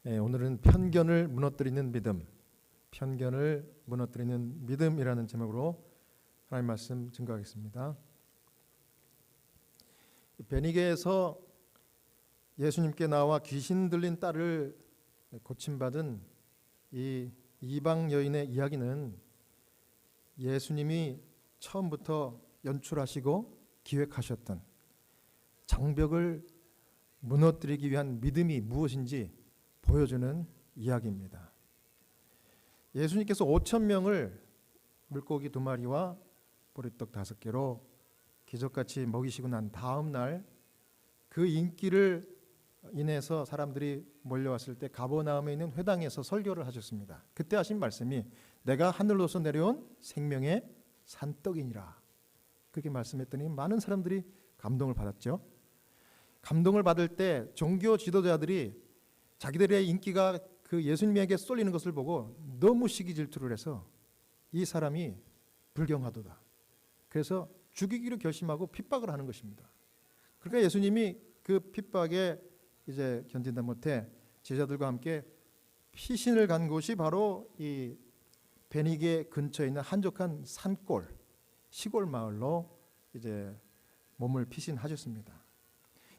오늘은 편견을 무너뜨리는 믿음, 편견을 무너뜨리는 믿음이라는 제목으로 하나님 말씀 증거하겠습니다. 베니게에서 예수님께 나와 귀신 들린 딸을 고침받은 이 이방 여인의 이야기는 예수님이 처음부터 연출하시고 기획하셨던 장벽을 무너뜨리기 위한 믿음이 무엇인지 보여주는 이야기입니다. 예수님께서 5,000명을 물고기 2마리와 보리떡 5개로 기적같이 먹이시고 난 다음 날 그 인기를 인해서 사람들이 몰려왔을 때 가버나움에 있는 회당에서 설교를 하셨습니다. 그때 하신 말씀이 내가 하늘로서 내려온 생명의 산떡이니라. 그렇게 말씀했더니 많은 사람들이 감동을 받았죠. 감동을 받을 때 종교 지도자들이 자기들의 인기가 그 예수님에게 쏠리는 것을 보고 너무 시기 질투를 해서 이 사람이 불경하도다. 그래서 죽이기로 결심하고 핍박을 하는 것입니다. 그러니까 예수님이 그 핍박에 이제 견딘다 못해 제자들과 함께 피신을 간 곳이 바로 이 베니게 근처에 있는 한적한 산골 시골 마을로 이제 몸을 피신하셨습니다.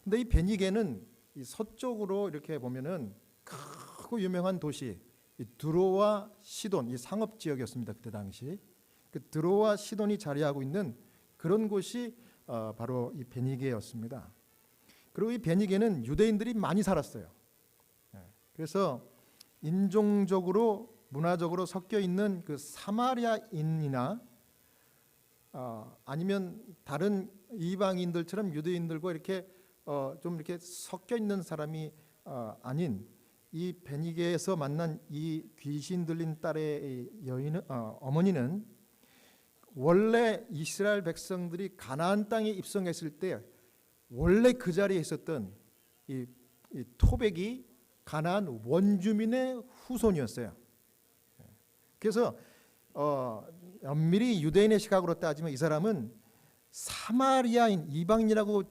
근데 이 베니게는 이 서쪽으로 이렇게 보면은 크고 유명한 도시 이 드로와 시돈 이 상업 지역이었습니다. 그때 당시 그 드로와 시돈이 자리하고 있는 그런 곳이 바로 이 베니게였습니다. 그리고 이 베니게는 유대인들이 많이 살았어요. 그래서 인종적으로 문화적으로 섞여 있는 그 사마리아인이나 아니면 다른 이방인들처럼 유대인들과 이렇게 좀 이렇게 섞여 있는 사람이 아닌 이 베니게에서 만난 이 귀신 들린 딸의 여인은 어머니는 원래 이스라엘 백성들이 가나안 땅에 입성했을 때 원래 그 자리에 있었던 이 토백이 가나안 원주민의 후손이었어요. 그래서 엄밀히 유대인의 시각으로 따지면 이 사람은 사마리아인 이방인이라고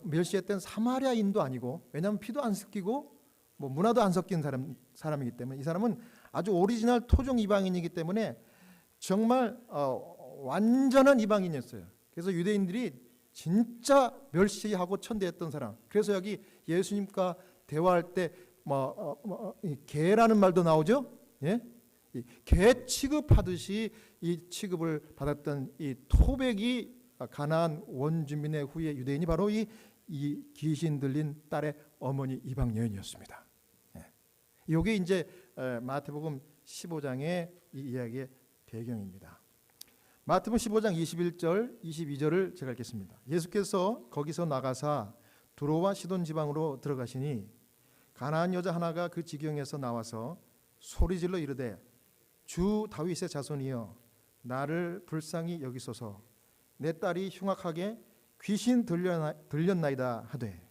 멸시했던 사마리아인도 아니고 왜냐하면 피도 안 섞이고 뭐 문화도 안 섞인 사람이기 때문에 이 사람은 아주 오리지널 토종 이방인이기 때문에 정말 완전한 이방인이었어요. 그래서 유대인들이 진짜 멸시하고 천대했던 사람. 그래서 여기 예수님과 대화할 때 개라는 말도 나오죠. 예? 개 취급하듯이 이 취급을 받았던 이 토백이 가나안 원주민의 후예 유대인이 바로 이 귀신 들린 딸의 어머니 이방 여인이었습니다. 이게 이제 마태복음 15장의 이 이야기의 배경입니다. 마태복음 15장 21절 22절을 제가 읽겠습니다. 예수께서 거기서 나가사 두로와 시돈 지방으로 들어가시니 가나안 여자 하나가 그 지경에서 나와서 소리질러 이르되 주 다윗의 자손이여 나를 불쌍히 여기소서 내 딸이 흉악하게 귀신 들렸나이다 하되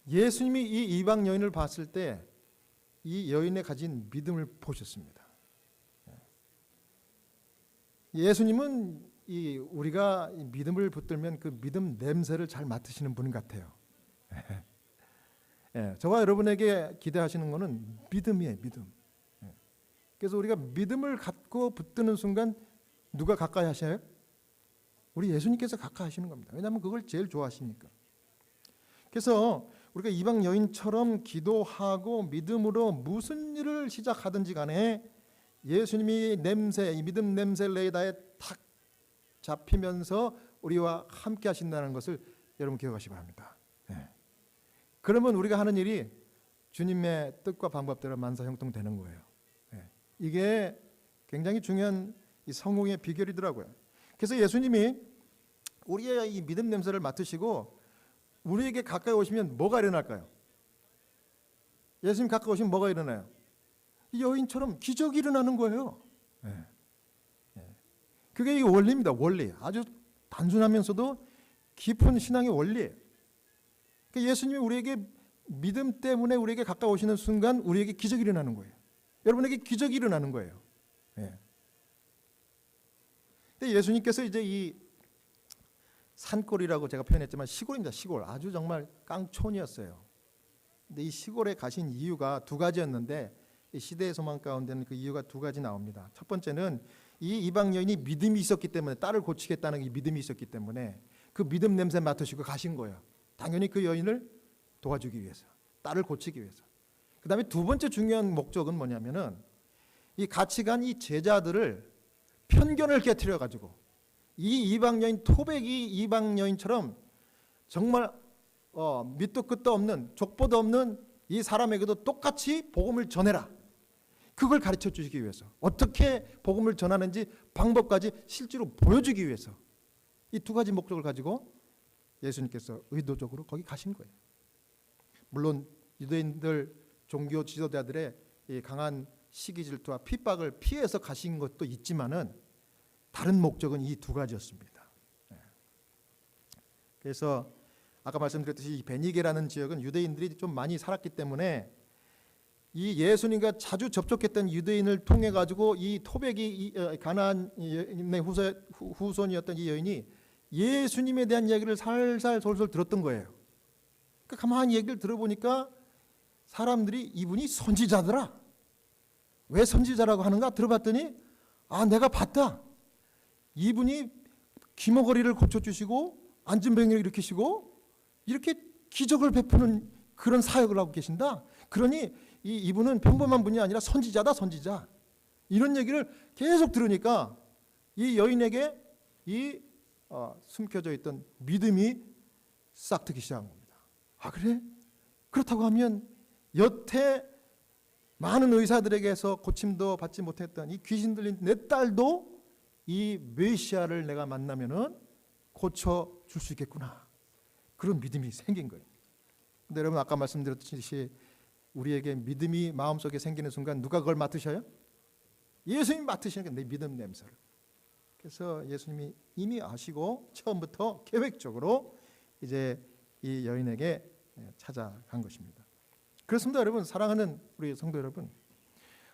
예수님이 이 이방 여인을 봤을 때 이 여인의 가진 믿음을 보셨습니다. 예수님은 우리가 믿음을 붙들면 그 믿음 냄새를 잘 맡으시는 분 같아요. 저와 여러분에게 기대하시는 것은 믿음이에요, 믿음. 그래서 우리가 믿음을 갖고 붙드는 순간 누가 가까이 하셔요? 우리 예수님께서 가까이 하시는 겁니다. 왜냐하면 그걸 제일 좋아하시니까. 그래서 우리가 이방 여인처럼 기도하고 믿음으로 무슨 일을 시작하든지 간에 예수님이 이 믿음 냄새 레이더에 탁 잡히면서 우리와 함께 하신다는 것을 여러분 기억하시기 바랍니다. 그러면 우리가 하는 일이 주님의 뜻과 방법대로 만사형통되는 거예요. 이게 굉장히 중요한 이 성공의 비결이더라고요. 그래서 예수님이 우리의 이 믿음 냄새를 맡으시고 우리에게 가까이 오시면 뭐가 일어날까요? 예수님 가까이 오시면 뭐가 일어나요? 이 여인처럼 기적이 일어나는 거예요. 그게 이 원리입니다. 원리. 아주 단순하면서도 깊은 신앙의 원리예요. 그러니까 예수님이 우리에게 믿음 때문에 우리에게 가까이 오시는 순간 우리에게 기적이 일어나는 거예요. 여러분에게 기적이 일어나는 거예요. 근데 예수님께서 이제 이 산골이라고 제가 표현했지만 시골입니다. 시골. 아주 정말 깡촌이었어요. 근데 이 시골에 가신 이유가 두 가지였는데 이 시대의 소망 가운데는 그 이유가 두 가지 나옵니다. 첫 번째는 이 이방 여인이 믿음이 있었기 때문에 딸을 고치겠다는 이 믿음이 있었기 때문에 그 믿음 냄새 맡으시고 가신 거예요. 당연히 그 여인을 도와주기 위해서, 딸을 고치기 위해서. 그 다음에 두 번째 중요한 목적은 뭐냐면은 이 같이 간 이 제자들을 편견을 깨트려 가지고 이 이방 여인, 토백이 이방 여인처럼 정말 밑도 끝도 없는, 족보도 없는 이 사람에게도 똑같이 복음을 전해라. 그걸 가르쳐 주시기 위해서, 어떻게 복음을 전하는지 방법까지 실제로 보여주기 위해서 이 두 가지 목적을 가지고 예수님께서 의도적으로 거기 가신 거예요. 물론 유대인들 종교 지도자들의 이 강한 시기 질투와 핍박을 피해서 가신 것도 있지만은 다른 목적은 이 두 가지였습니다. 그래서 아까 말씀드렸듯이 이 베니게라는 지역은 유대인들이 좀 많이 살았기 때문에 이 예수님과 자주 접촉했던 유대인을 통해 가지고 이 토백이 가나안의 후손이었던 이 여인이 예수님에 대한 이야기를 살살 솔솔 들었던 거예요. 그러니까 가만히 얘기를 들어보니까 사람들이 이분이 선지자더라. 왜 선지자라고 하는가 들어봤더니 내가 봤다. 이분이 귀머거리를 고쳐주시고 앉은 병을 일으키시고 이렇게 기적을 베푸는 그런 사역을 하고 계신다. 그러니 이분은 평범한 분이 아니라 선지자다, 선지자. 이런 얘기를 계속 들으니까 이 여인에게 이 숨겨져 있던 믿음이 싹트기 시작한 겁니다. 그래? 그렇다고 하면 여태 많은 의사들에게서 고침도 받지 못했던 이 귀신 들린 내 딸도 이 메시아를 내가 만나면은 고쳐줄 수 있겠구나. 그런 믿음이 생긴 거예요. 근데 여러분 아까 말씀드렸듯이 우리에게 믿음이 마음속에 생기는 순간 누가 그걸 맡으셔요? 예수님이 맡으시는 게 내 믿음 냄새를. 그래서 예수님이 이미 아시고 처음부터 계획적으로 이제 이 여인에게 찾아간 것입니다. 그렇습니다. 여러분, 사랑하는 우리 성도 여러분,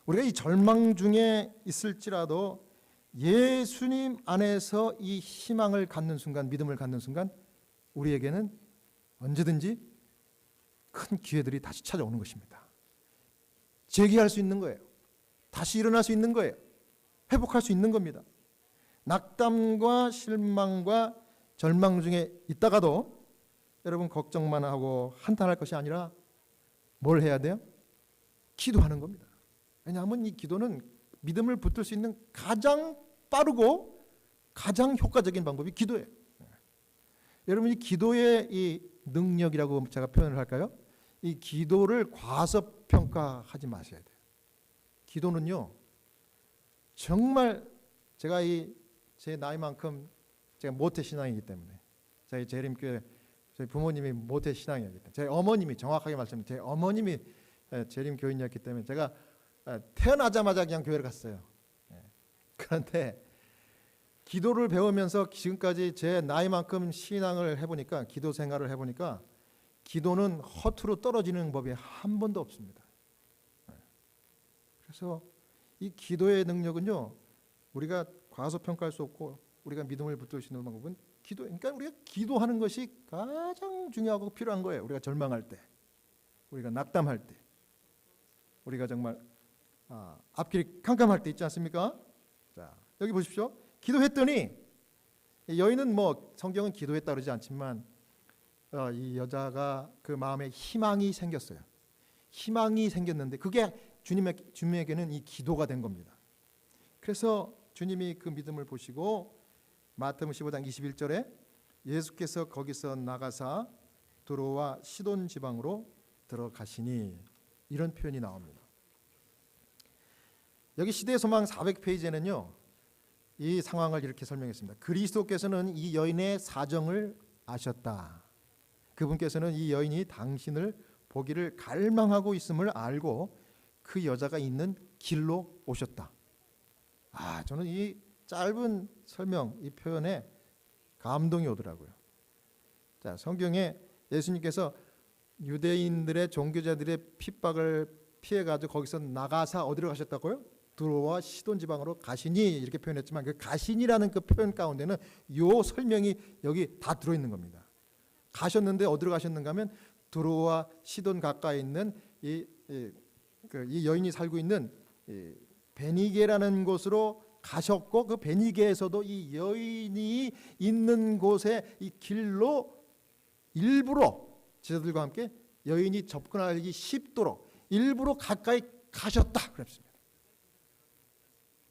우리가 이 절망 중에 있을지라도 예수님 안에서 이 희망을 갖는 순간, 믿음을 갖는 순간 우리에게는 언제든지 큰 기회들이 다시 찾아오는 것입니다. 재기할 수 있는 거예요. 다시 일어날 수 있는 거예요. 회복할 수 있는 겁니다. 낙담과 실망과 절망 중에 있다가도 여러분 걱정만 하고 한탄할 것이 아니라 뭘 해야 돼요? 기도하는 겁니다. 왜냐하면 이 기도는 믿음을 붙들 수 있는 가장 빠르고 가장 효과적인 방법이 기도예요. 여러분 이 기도의 이 능력이라고 제가 표현을 할까요? 이 기도를 과소평가하지 마셔야 돼요. 기도는요 정말 제가 제 나이만큼 제가 모태 신앙이기 때문에 저희 재림교회 저희 부모님이 모태 신앙이었기 때문에 제 어머님이 정확하게 말씀드리면 제 어머님이 재림 교인이었기 때문에 제가 태어나자마자 그냥 교회를 갔어요. 그런데 기도를 배우면서 지금까지 제 나이만큼 신앙을 해보니까 기도 생활을 해보니까 기도는 허투루 떨어지는 법이 한 번도 없습니다. 그래서 이 기도의 능력은요 우리가 과소평가할 수 없고 우리가 믿음을 붙들 수 있는 방법은 기도. 그러니까 우리가 기도하는 것이 가장 중요하고 필요한 거예요. 우리가 절망할 때, 우리가 낙담할 때, 우리가 정말 앞길이 캄캄할 때 있지 않습니까? 자, 여기 보십시오. 기도했더니 여인은 뭐 성경은 기도했다 그러지 않지만 이 여자가 그 마음에 희망이 생겼어요. 희망이 생겼는데 그게 주님에게는 이 기도가 된 겁니다. 그래서 주님이 그 믿음을 보시고 마태복음 15장 21절에 예수께서 거기서 나가사 두로와 시돈 지방으로 들어가시니 이런 표현이 나옵니다. 여기 시대의 소망 400페이지에는요 이 상황을 이렇게 설명했습니다. 그리스도께서는 이 여인의 사정을 아셨다. 그분께서는 이 여인이 당신을 보기를 갈망하고 있음을 알고 그 여자가 있는 길로 오셨다. 저는 이 짧은 설명, 이 표현에 감동이 오더라고요. 자, 성경에 예수님께서 유대인들의 종교자들의 핍박을 피해가지고 거기서 나가사 어디로 가셨다고요? 두로와 시돈 지방으로 가시니 이렇게 표현했지만 그 가시니라는 그 표현 가운데는 요 설명이 여기 다 들어있는 겁니다. 가셨는데 어디로 가셨는가 하면 두로와 시돈 가까이 있는 이 여인이 살고 있는 베니게라는 곳으로 가셨고, 그 베니게에서도 이 여인이 있는 곳에 이 길로 일부러 제자들과 함께 여인이 접근하기 쉽도록 일부러 가까이 가셨다 그랬습니다.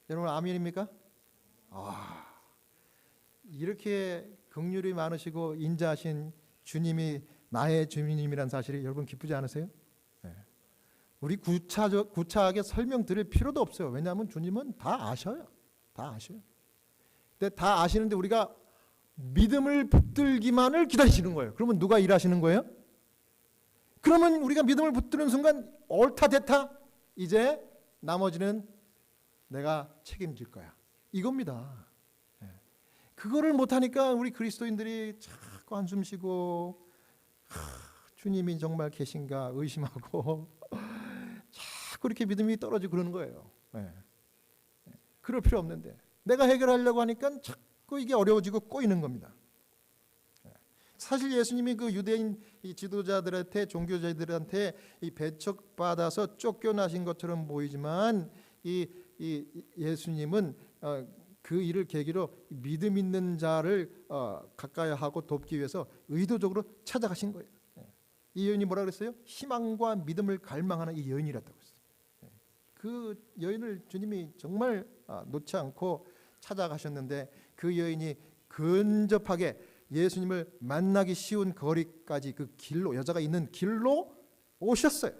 여러분 아멘입니까? 이렇게 긍휼이 많으시고 인자하신 주님이 나의 주님이란 사실이 여러분 기쁘지 않으세요? 네. 우리 구차하게 설명드릴 필요도 없어요. 왜냐하면 주님은 다 아셔요. 다 아셔요. 근데 다 아시는데 우리가 믿음을 붙들기만을 기다리시는 거예요. 그러면 누가 일하시는 거예요? 그러면 우리가 믿음을 붙드는 순간 옳다 됐다, 이제 나머지는 내가 책임질 거야, 이겁니다. 그거를 못하니까 우리 그리스도인들이 자꾸 한숨 쉬고 주님이 정말 계신가 의심하고 자꾸 이렇게 믿음이 떨어지고 그러는 거예요. 그럴 필요 없는데 내가 해결하려고 하니까 자꾸 이게 어려워지고 꼬이는 겁니다. 사실 예수님이 그 유대인 이 지도자들한테, 종교자들한테 이 배척받아서 쫓겨나신 것처럼 보이지만 이 예수님은 그 일을 계기로 믿음 있는 자를 가까이 하고 돕기 위해서 의도적으로 찾아가신 거예요. 이 여인이 뭐라 그랬어요? 희망과 믿음을 갈망하는 이 여인이랬다고 했어요. 그 여인을 주님이 정말 놓지 않고 찾아가셨는데, 그 여인이 근접하게 예수님을 만나기 쉬운 거리까지, 그 길로, 여자가 있는 길로 오셨어요.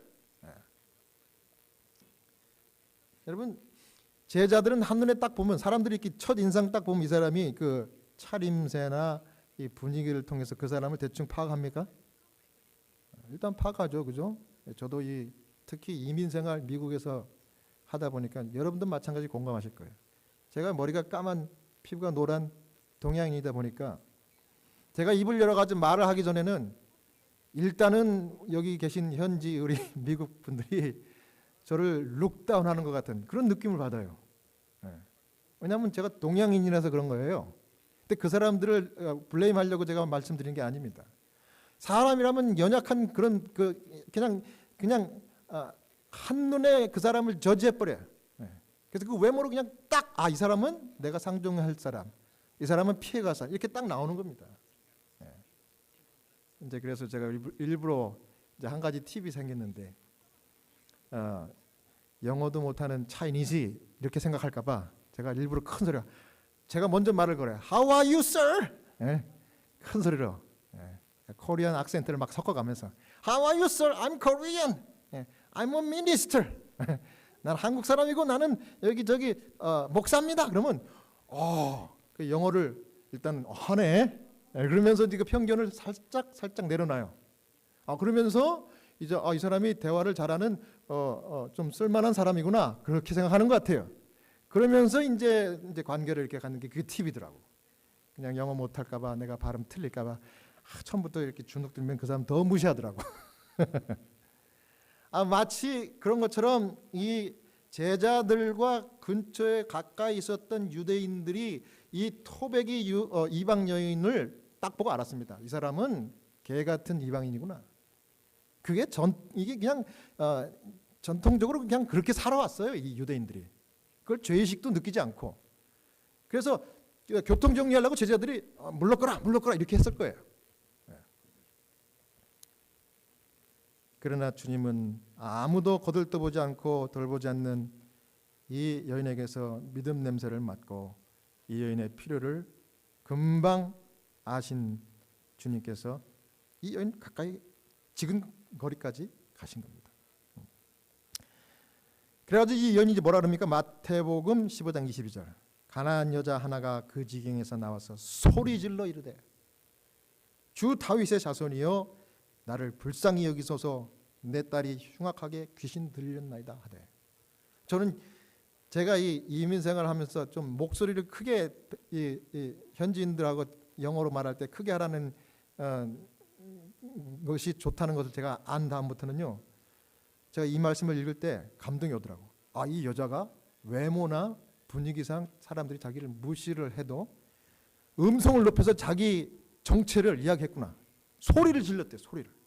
여러분, 제자들은 한눈에 딱 보면, 사람들이 이렇게 첫 인상 딱 보면 이 사람이 그 차림새나 이 분위기를 통해서 그 사람을 대충 파악합니까? 일단 파악하죠, 그죠? 저도 특히 이민생활 미국에서 하다 보니까 여러분도 마찬가지 공감하실 거예요. 제가 머리가 까만, 피부가 노란 동양인이다 보니까 제가 입을 열어가지고 말을 하기 전에는 일단은 여기 계신 현지 우리 미국 분들이 저를 룩다운하는 것 같은 그런 느낌을 받아요. 왜냐하면 제가 동양인이라서 그런 거예요. 근데 그 사람들을 블레임하려고 제가 말씀드린 게 아닙니다. 사람이라면 연약한 그런 그냥 한눈에 그 사람을 저지해버려요. 그래서 그 외모로 그냥 딱 이 사람은 내가 상종할 사람, 이 사람은 피해갈 사람, 이렇게 딱 나오는 겁니다. 이제 그래서 제가 일부러 이제 한 가지 팁이 생겼는데, 영어도 못하는 차이니즈 이렇게 생각할까봐 제가 일부러 큰 소리로, 제가 먼저 말을 걸어요. How are you, sir? 큰 소리로 코리안 악센트를 막 섞어가면서 How are you, sir? I'm Korean. I'm a minister. 난 한국 사람이고 나는 여기 저기 목사입니다. 그러면 그 영어를 일단 하네. 그러면서 이제 그 편견을 살짝 내려놔요. 그러면서 이제 이 사람이 대화를 잘하는 좀 쓸만한 사람이구나, 그렇게 생각하는 것 같아요. 그러면서 이제 관계를 이렇게 갖는 게 그게 팁이더라고. 그냥 영어 못할까봐, 내가 발음 틀릴까봐 처음부터 이렇게 주눅 들면 그 사람 더 무시하더라고. 마치 그런 것처럼 이 제자들과 근처에 가까이 있었던 유대인들이 이 토백이 이방 여인을 딱 보고 알았습니다. 이 사람은 개 같은 이방인이구나. 이게 그냥 전통적으로 그냥 그렇게 살아왔어요, 이 유대인들이. 그걸 죄의식도 느끼지 않고. 그래서 교통 정리하려고 제자들이 물러거라 이렇게 했을 거예요. 그러나 주님은 아무도 거들떠보지 않고 돌보지 않는 이 여인에게서 믿음 냄새를 맡고 이 여인의 필요를 금방 아신 주님께서 이 여인 가까이 지금 거리까지 가신 겁니다. 그래가지고 이 여인이 뭐라 그럽니까? 마태복음 15장 22절. 가난한 여자 하나가 그 지경에서 나와서 소리질러 이르되 주 다윗의 자손이여 나를 불쌍히 여기소서, 내 딸이 흉악하게 귀신 들렸나이다 하되. 저는 제가 이 이민 생활하면서 좀 목소리를 크게 이 현지인들하고 영어로 말할 때 크게 하라는 것이 좋다는 것을 제가 안 다음부터는요, 제가 이 말씀을 읽을 때 감동이 오더라고. 이 여자가 외모나 분위기상 사람들이 자기를 무시를 해도 음성을 높여서 자기 정체를 이야기했구나. 소리를 질렀대, 소리를.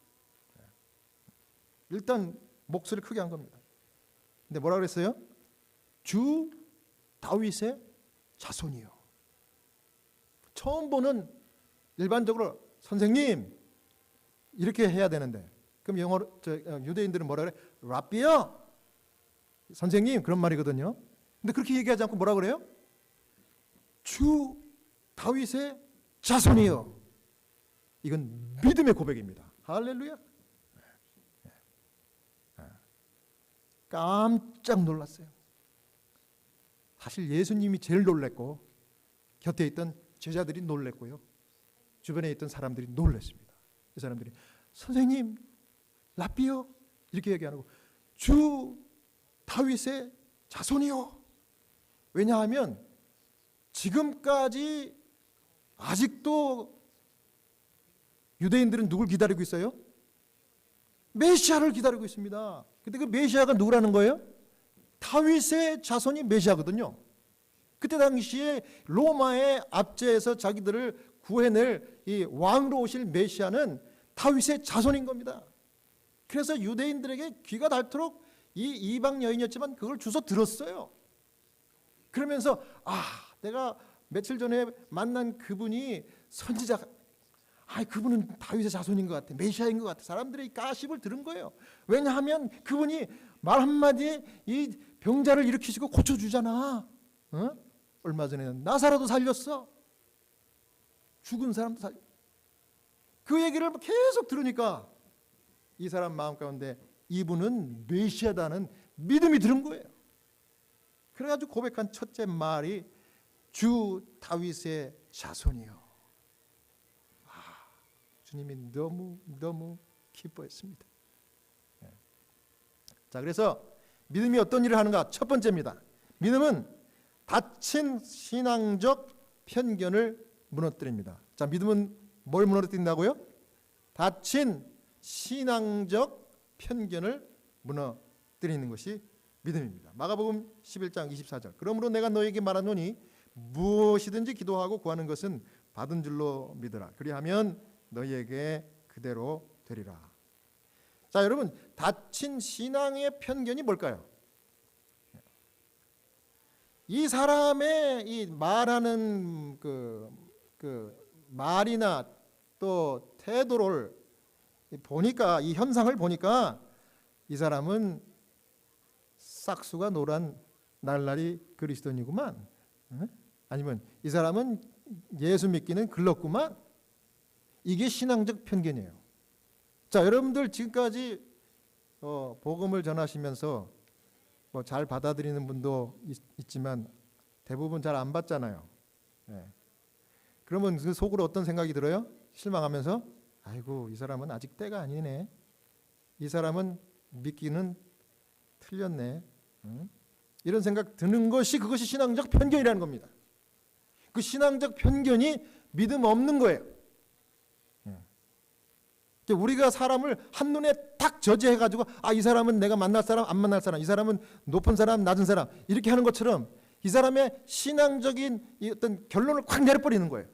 일단 목소리를 크게 한 겁니다. 근데 뭐라 그랬어요? 주 다윗의 자손이요. 처음 보는 일반적으로 선생님 이렇게 해야 되는데, 그럼 영어로 유대인들은 뭐라 그래? 랍비요, 선생님, 그런 말이거든요. 근데 그렇게 얘기하지 않고 뭐라 그래요? 주 다윗의 자손이요. 이건 믿음의 고백입니다. 할렐루야. 깜짝 놀랐어요. 사실 예수님이 제일 놀랬고 곁에 있던 제자들이 놀랬고요, 주변에 있던 사람들이 놀랐습니다. 이 사람들이 선생님 랍비요 이렇게 얘기 안 하고 주 다윗의 자손이요. 왜냐하면 지금까지 아직도 유대인들은 누굴 기다리고 있어요? 메시아를 기다리고 있습니다. 근데 그 메시아가 누구라는 거예요? 다윗의 자손이 메시아거든요. 그때 당시에 로마의 압제에서 자기들을 구해낼 이 왕으로 오실 메시아는 다윗의 자손인 겁니다. 그래서 유대인들에게 귀가 닳도록 이 이방 여인이었지만 그걸 주워 들었어요. 그러면서 내가 며칠 전에 만난 그분이 선지자, 그분은 다윗의 자손인 것 같아, 메시아인 것 같아. 사람들의 이 가십을 들은 거예요. 왜냐하면 그분이 말 한마디에 이 병자를 일으키시고 고쳐주잖아. 얼마 전에는 나사로도 살렸어. 죽은 사람도 살렸어. 그 얘기를 계속 들으니까 이 사람 마음 가운데 이분은 메시아다는 믿음이 들은 거예요. 그래가지고 고백한 첫째 말이 주 다윗의 자손이요. 주님이 너무 기뻐했습니다. 자, 그래서 믿음이 어떤 일을 하는가? 첫 번째입니다. 믿음은 닫힌 신앙적 편견을 무너뜨립니다. 자, 믿음은 뭘 무너뜨린다고요? 닫힌 신앙적 편견을 무너뜨리는 것이 믿음입니다. 마가복음 11장 24절. 그러므로 내가 너에게 말하노니 무엇이든지 기도하고 구하는 것은 받은 줄로 믿으라. 그리하면 너희에게 그대로 되리라. 자, 여러분, 닫힌 신앙의 편견이 뭘까요? 이 사람의 이 말하는 그 말이나 또 태도를 보니까, 이 현상을 보니까 이 사람은 싹수가 노란 날라리 그리스도인이구만. 아니면 이 사람은 예수 믿기는 글렀구만. 이게 신앙적 편견이에요. 자, 여러분들 지금까지 복음을 전하시면서 잘 받아들이는 분도 있지만 대부분 잘 안 받잖아요. 그러면 그 속으로 어떤 생각이 들어요? 실망하면서 아이고, 이 사람은 아직 때가 아니네. 이 사람은 믿기는 틀렸네. 이런 생각 드는 것이, 그것이 신앙적 편견이라는 겁니다. 그 신앙적 편견이 믿음 없는 거예요. 우리가 사람을 한눈에 딱 저지해가지고 이 사람은 내가 만날 사람, 안 만날 사람, 이 사람은 높은 사람, 낮은 사람, 이렇게 하는 것처럼 이 사람의 신앙적인 이 어떤 결론을 확 내려버리는 거예요.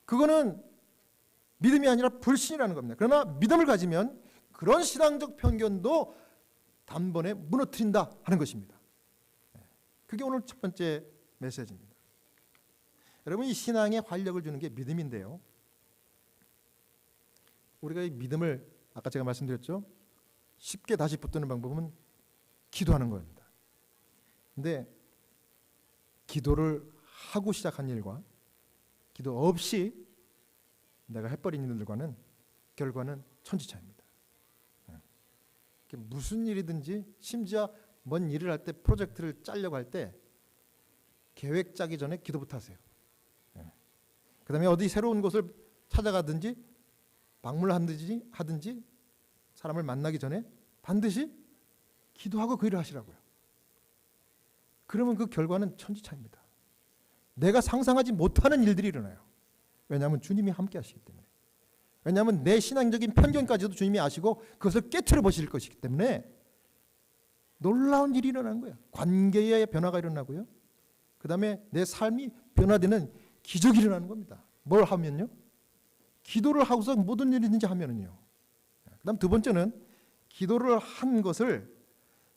그거는 믿음이 아니라 불신이라는 겁니다. 그러나 믿음을 가지면 그런 신앙적 편견도 단번에 무너뜨린다 하는 것입니다. 그게 오늘 첫 번째 메시지입니다. 여러분, 이 신앙에 활력을 주는 게 믿음인데요, 우리가 이 믿음을 아까 제가 말씀드렸죠, 쉽게 다시 붙드는 방법은 기도하는 겁니다. 근데 기도를 하고 시작한 일과 기도 없이 내가 해버린 일들과는 결과는 천지차입니다. 무슨 일이든지, 심지어 뭔 일을 할 때, 프로젝트를 짜려고 할 때 계획 짜기 전에 기도부터 하세요. 그 다음에 어디 새로운 곳을 찾아가든지 방문하든지 사람을 만나기 전에 반드시 기도하고 그 일을 하시라고요. 그러면 그 결과는 천지차입니다. 내가 상상하지 못하는 일들이 일어나요. 왜냐하면 주님이 함께 하시기 때문에. 왜냐하면 내 신앙적인 편견까지도 주님이 아시고 그것을 깨트려 보실 것이기 때문에 놀라운 일이 일어나는 거예요. 관계의 변화가 일어나고요, 그 다음에 내 삶이 변화되는 기적이 일어나는 겁니다. 뭘 하면요? 기도를 하고서 모든 일이든지 하면은요. 그다음 두 번째는 기도를 한 것을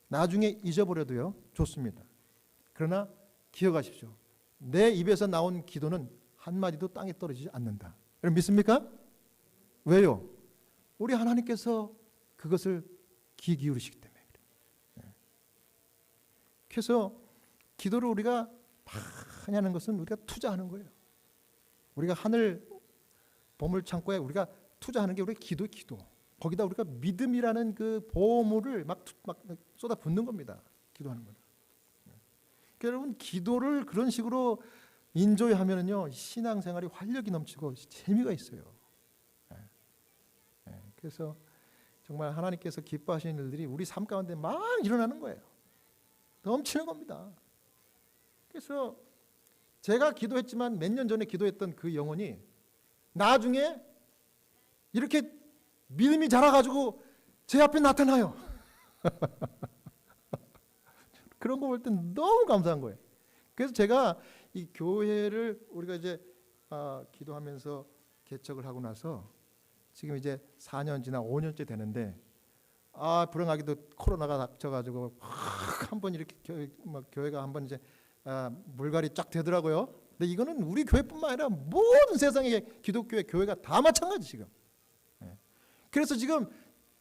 나중에 잊어버려도요 좋습니다. 그러나 기억하십시오. 내 입에서 나온 기도는 한마디도 땅에 떨어지지 않는다. 여러분 믿습니까? 왜요? 우리 하나님께서 그것을 귀 기울이시기 때문에. 그래서 기도를 우리가 많이 하는 것은 우리가 투자하는 거예요. 우리가 하늘 보물 창고에 우리가 투자하는 게 우리 기도. 거기다 우리가 믿음이라는 그 보물을 막 쏟아 붓는 겁니다. 기도하는 거죠. 그러니까 여러분 기도를 그런 식으로 인조하면은요 신앙생활이 활력이 넘치고 재미가 있어요. 그래서 정말 하나님께서 기뻐하시는 일들이 우리 삶 가운데 막 일어나는 거예요. 넘치는 겁니다. 그래서 제가 기도했지만 몇 년 전에 기도했던 그 영혼이 나중에 이렇게 믿음이 자라가지고 제 앞에 나타나요. 그런 거 볼 때 너무 감사한 거예요. 그래서 제가 이 교회를 우리가 이제 기도하면서 개척을 하고 나서 지금 이제 4년 지나 5년째 되는데 불행하게도 코로나가 닥쳐가지고 한번 이렇게 교회가 한번 이제 물갈이 쫙 되더라고요. 근데 이거는 우리 교회뿐만 아니라 모든 세상의 기독교회 교회가 다 마찬가지 지금. 그래서 지금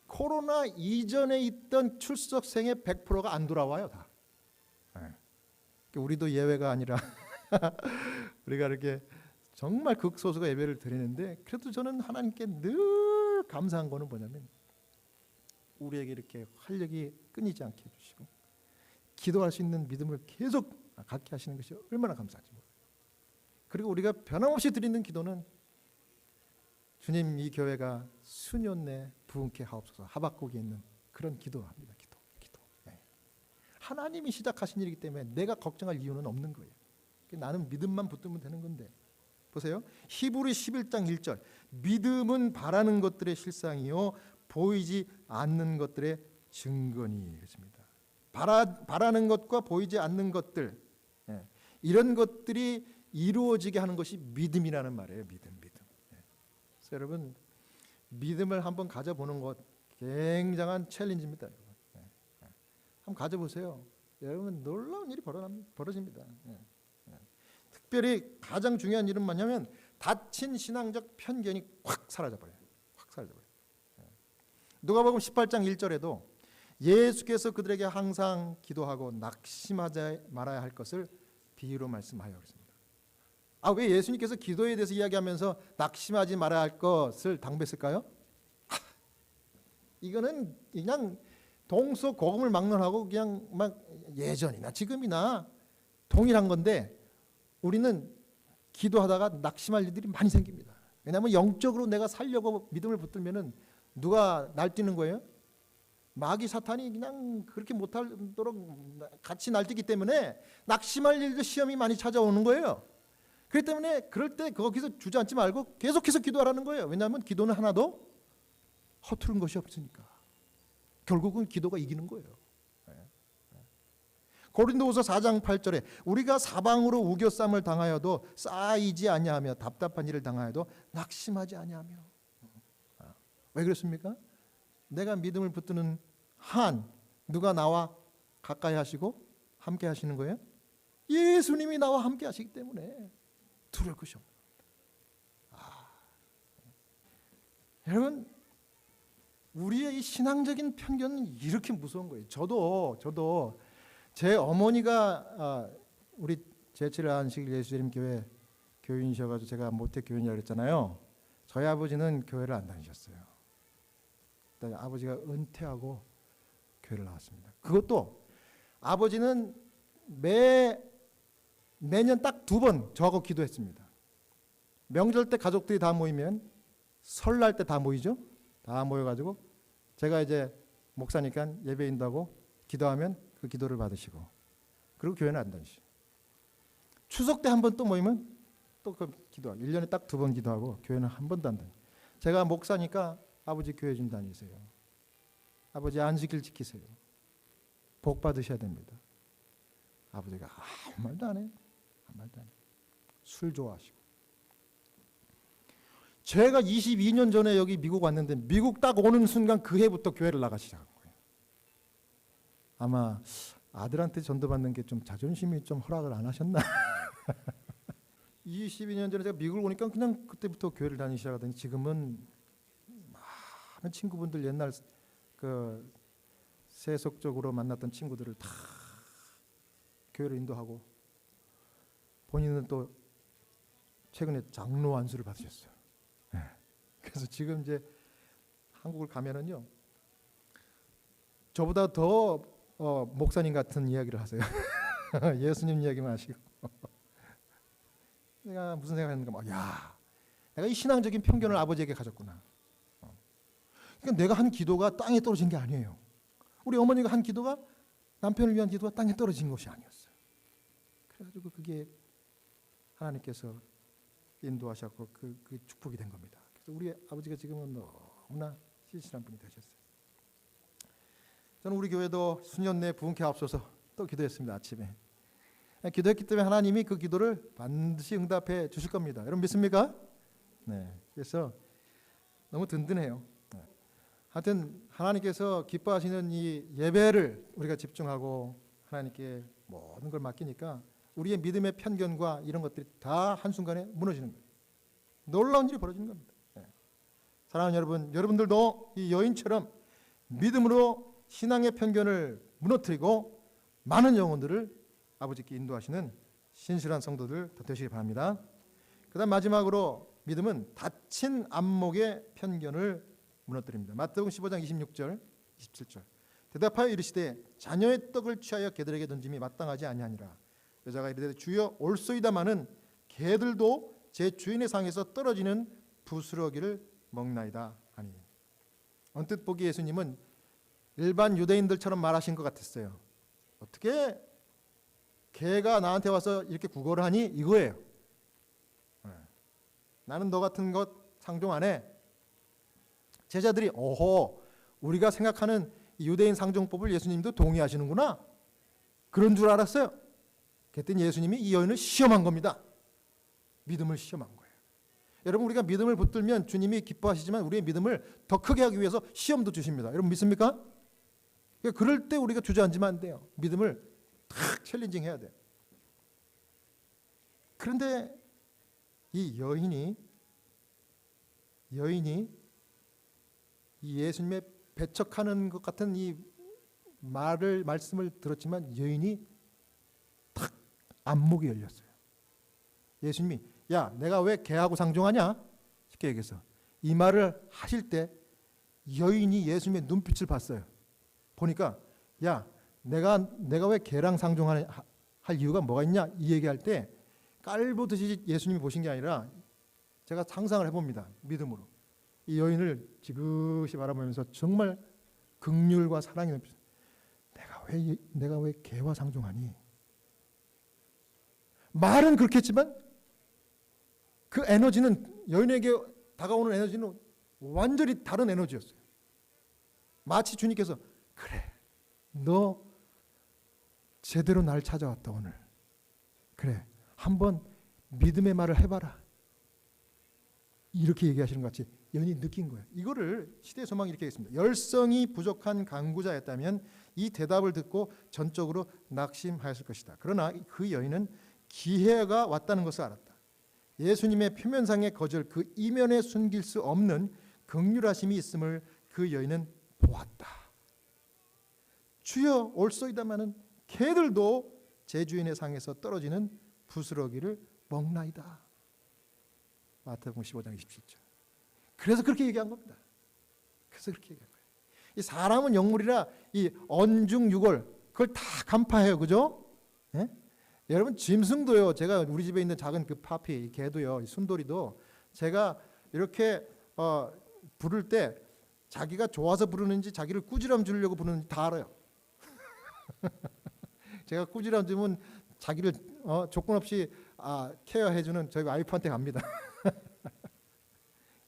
코로나 이전에 있던 출석생의 100%가 안 돌아와요 다. 우리도 예외가 아니라 우리가 이렇게 정말 극소수가 예배를 드리는데 그래도 저는 하나님께 늘 감사한 거는 뭐냐면 우리에게 이렇게 활력이 끊이지 않게 해주시고 기도할 수 있는 믿음을 계속 갖게 하시는 것이 얼마나 감사한지 모르겠어요. 그리고 우리가 변함없이 드리는 기도는 주님 이 교회가 수년 내 부흥케 하옵소서 하박국에 있는 그런 기도합니다. 기도. 하나님이 시작하신 일이기 때문에 내가 걱정할 이유는 없는 거예요. 나는 믿음만 붙들면 되는 건데 보세요. 히브리 11장 1절 믿음은 바라는 것들의 실상이요 보이지 않는 것들의 증거니 그렇습니다. 바라는 것과 보이지 않는 것들 이런 것들이 이루어지게 하는 것이 믿음이라는 말이에요. 믿음. 그래서 여러분 믿음을 한번 가져보는 것 굉장한 챌린지입니다. 한번 가져보세요. 여러분 놀라운 일이 벌어집니다. 특별히 가장 중요한 일은 뭐냐면 닫힌 신앙적 편견이 확 사라져버려요. 누가복음 18장 1절에도 예수께서 그들에게 항상 기도하고 낙심하지 말아야 할 것을 비유로 말씀하여 그랬습니다. 왜 예수님께서 기도에 대해서 이야기하면서 낙심하지 말아야 할 것을 당부했을까요? 이거는 그냥 동서고금을 막론하고 그냥 막 예전이나 지금이나 동일한 건데 우리는 기도하다가 낙심할 일들이 많이 생깁니다. 왜냐하면 영적으로 내가 살려고 믿음을 붙들면은 누가 날뛰는 거예요? 마귀 사탄이 그냥 그렇게 못하도록 같이 날뛰기 때문에 낙심할 일도 시험이 많이 찾아오는 거예요. 그렇기 때문에 그럴 때 거기서 주저앉지 말고 계속해서 기도하라는 거예요. 왜냐하면 기도는 하나도 허투른 것이 없으니까. 결국은 기도가 이기는 거예요. 고린도후서 4장 8절에 우리가 사방으로 우겨쌈을 당하여도 쌓이지 아니하며 답답한 일을 당하여도 낙심하지 아니하며. 왜 그렇습니까? 내가 믿음을 붙드는 한 누가 나와 가까이 하시고 함께 하시는 거예요? 예수님이 나와 함께 하시기 때문에 두려울 것이 없는 겁니다. 여러분 우리의 이 신앙적인 편견은 이렇게 무서운 거예요. 저도 제 어머니가 우리 제칠 안식 예수님 교회 교인이셔가지고 제가 모태 교인이라고 그랬잖아요. 저희 아버지는 교회를 안 다니셨어요. 아버지가 은퇴하고 교회를 나왔습니다. 그것도 아버지는 매년 딱 2번 저하고 기도했습니다. 명절 때 가족들이 다 모이면 설날 때 다 모이죠. 다 모여가지고 제가 이제 목사니까 예배 인도하고 기도하면 그 기도를 받으시고 그리고 교회는 안 다니시고 추석 때 한 번 또 모이면 또 그 기도하고 1년에 딱 2번 기도하고 교회는 한 번도 안 다니고 제가 목사니까 아버지 교회 좀 다니세요. 아버지 안식일 지키세요. 복 받으셔야 됩니다. 아버지가 아무 말도 안 해요. 술 좋아하시고 제가 22년 전에 여기 미국 왔는데 미국 딱 오는 순간 그 해부터 교회를 나가기 시작한 거예요. 아마 아들한테 전도받는 게 좀 자존심이 좀 허락을 안 하셨나? 22년 전에 제가 미국을 오니까 그냥 그때부터 교회를 다니기 시작하더니 지금은 많은 친구분들 옛날 그 세속적으로 만났던 친구들을 다 교회를 인도하고 본인은 또 최근에 장로 안수를 받으셨어요. 그래서 지금 이제 한국을 가면은요 저보다 더 목사님 같은 이야기를 하세요. 예수님 이야기만 하시고 내가 무슨 생각했는가 막 야 내가 이 신앙적인 편견을 아버지에게 가졌구나. 그러니까 내가 한 기도가 땅에 떨어진 게 아니에요. 우리 어머니가 한 기도가 남편을 위한 기도가 땅에 떨어진 것이 아니었어요. 그래가지고 그게 하나님께서 인도하셨고 그 축복이 된 겁니다. 그래서 우리 아버지가 지금은 너무나 신실한 분이 되셨어요. 저는 우리 교회도 수년 내에 부흥케 하옵소서 또 기도했습니다. 아침에 기도했기 때문에 하나님이 그 기도를 반드시 응답해 주실 겁니다. 여러분 믿습니까? 네. 그래서 너무 든든해요. 하여튼 하나님께서 기뻐하시는 이 예배를 우리가 집중하고 하나님께 모든 걸 맡기니까 우리의 믿음의 편견과 이런 것들이 다 한순간에 무너지는 거예요. 놀라운 일이 벌어지는 겁니다. 사랑하는 여러분, 여러분들도 이 여인처럼 믿음으로 신앙의 편견을 무너뜨리고 많은 영혼들을 아버지께 인도하시는 신실한 성도들 되시기 바랍니다. 그 다음 마지막으로 믿음은 닫힌 안목의 편견을 무너뜨립니다. 마태복음 15장 26절 27절 대답하여 이르시되 자녀의 떡을 취하여 개들에게 던짐이 마땅하지 아니하니라. 여자가 이르되 주여 올소이다마는 개들도 제 주인의 상에서 떨어지는 부스러기를 먹나이다 하니. 언뜻 보기 예수님은 일반 유대인들처럼 말하신 것 같았어요. 어떻게 개가 나한테 와서 이렇게 구걸을 하니 이거예요. 나는 너 같은 것 상종 안 해. 제자들이 오호 우리가 생각하는 유대인 상종법을 예수님도 동의하시는구나 그런 줄 알았어요. 그랬더니 예수님이 이 여인을 시험한 겁니다. 믿음을 시험한 거예요. 여러분 우리가 믿음을 붙들면 주님이 기뻐하시지만 우리의 믿음을 더 크게 하기 위해서 시험도 주십니다. 여러분 믿습니까? 그러니까 그럴 때 우리가 주저앉으면 안 돼요. 믿음을 탁 챌린징 해야 돼요. 그런데 이 여인이 이 예수님의 배척하는 것 같은 이 말씀을 들었지만 여인이 탁 안목이 열렸어요. 예수님이 야 내가 왜 개하고 상종하냐? 쉽게 얘기해서 이 말을 하실 때 여인이 예수님의 눈빛을 봤어요. 보니까 야 내가 왜 개랑 상종할 이유가 뭐가 있냐? 이 얘기할 때 깔보듯이 예수님이 보신 게 아니라 제가 상상을 해봅니다. 믿음으로 이 여인을 지그시 바라보면서 정말 긍휼과 사랑이 넘치는 내가 왜 개와 상종하니? 말은 그렇게 했지만 그 에너지는 여인에게 다가오는 에너지는 완전히 다른 에너지였어요. 마치 주님께서 그래 너 제대로 날 찾아왔다 오늘. 그래 한번 믿음의 말을 해봐라. 이렇게 얘기하시는 것 같이 여인이 느낀 거예요. 이거를 시대의 소망이 이렇게 했습니다. 열성이 부족한 강구자였다면 이 대답을 듣고 전적으로 낙심하였을 것이다. 그러나 그 여인은 기회가 왔다는 것을 알았다. 예수님의 표면상의 거절 그 이면에 숨길 수 없는 긍휼하심이 있음을 그 여인은 보았다. 주여 올소이다마는 개들도 제 주인의 상에서 떨어지는 부스러기를 먹나이다. 마태복음 15장 27절. 그래서 그렇게 얘기한 겁니다. 그래서 그렇게 얘기한 거예요. 이 사람은 영물이라 이 언중유골 그걸 다 간파해요, 그죠? 예? 여러분 짐승도요. 제가 우리 집에 있는 작은 그 파피 개도요, 순돌이도 제가 이렇게 부를 때 자기가 좋아서 부르는지 자기를 꾸지람 주려고 부르는지 다 알아요. 제가 꾸지람 주면 자기를 조건 없이 케어해주는 저희 와이프한테 갑니다.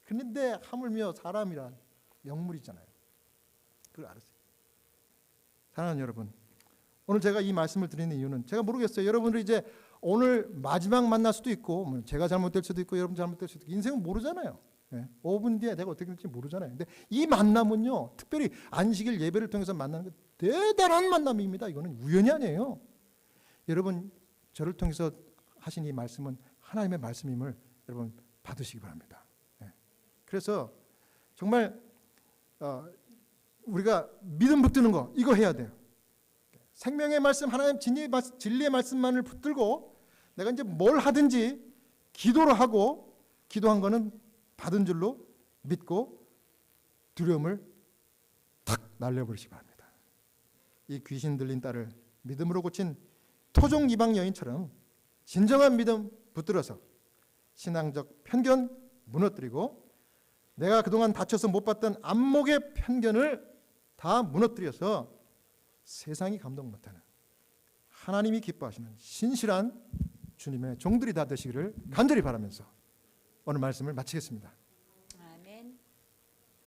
그런데 하물며 사람이란 영물이잖아요. 그걸 알았어요. 사랑하는 여러분, 오늘 제가 이 말씀을 드리는 이유는 제가 모르겠어요. 여러분들 이제 오늘 마지막 만날 수도 있고 제가 잘못될 수도 있고 여러분 잘못될 수도 있고 인생은 모르잖아요. 5분 뒤에 내가 어떻게 될지 모르잖아요. 근데 이 만남은요, 특별히 안식일 예배를 통해서 만나는 거 대단한 만남입니다. 이거는 우연이 아니에요. 여러분, 저를 통해서 하신 이 말씀은 하나님의 말씀임을 여러분 받으시기 바랍니다. 그래서 정말 우리가 믿음 붙드는 거 이거 해야 돼요. 생명의 말씀, 하나님 진리의 말씀만을 붙들고 내가 이제 뭘 하든지 기도를 하고, 기도한 거는 받은 줄로 믿고 두려움을 탁 날려버리시기 바랍니다. 이 귀신 들린 딸을 믿음으로 고친 토종 이방 여인처럼 진정한 믿음 붙들어서 신앙적 편견 무너뜨리고, 내가 그동안 다쳐서 못 봤던 안목의 편견을 다 무너뜨려서 세상이 감동 못하는, 하나님이 기뻐하시는 신실한 주님의 종들이 다 되시기를 간절히 바라면서 오늘 말씀을 마치겠습니다.